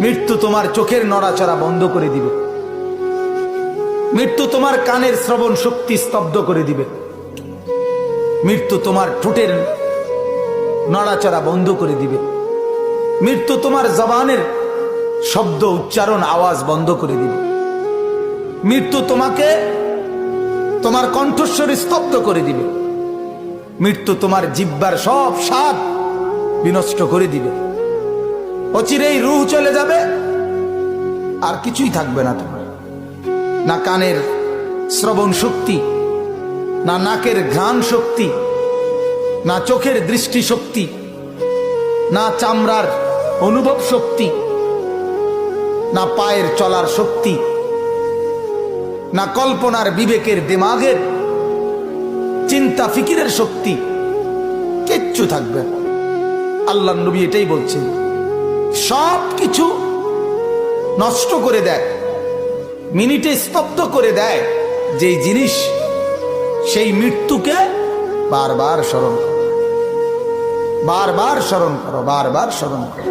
মৃত্যু তোমার চোখের নড়াচড়া বন্ধ করে দিবে, মৃত্যু তোমার কানের শ্রবণ শক্তি স্তব্ধ করে দিবে, মৃত্যু তোমার ঠোঁটের নড়াচড়া বন্ধ করে দিবে, মৃত্যু তোমার জবানের শব্দ উচ্চারণ আওয়াজ বন্ধ করে দিবে, মৃত্যু তোমাকে তোমার কণ্ঠস্বর স্তব্ধ করে দিবে, মৃত্যু তোমার জিহ্বার সব স্বাদ বিনষ্ট করে দিবে। অচিরেই রূহ চলে যাবে, আর কিছুই থাকবে না তোমার, না কানের শ্রবণ শক্তি, না নাকের ঘ্রাণ শক্তি, না চোখের দৃষ্টি শক্তি, না চামড়ার অনুভব শক্তি, না পায়ের চলার শক্তি, না কল্পনার বিবেকের দিমাগের চিন্তা ফিকিরের শক্তি, কিচ্ছু থাকবে না। আল্লাহর নবী এটাই বলছেন, সব কিছু নষ্ট করে দেয়, মিনিটে স্তব্ধ করে দেয় যেই জিনিস, সেই মৃত্যুকে বারবার স্মরণ করো, বারবার স্মরণ করো, বারবার স্মরণ করো।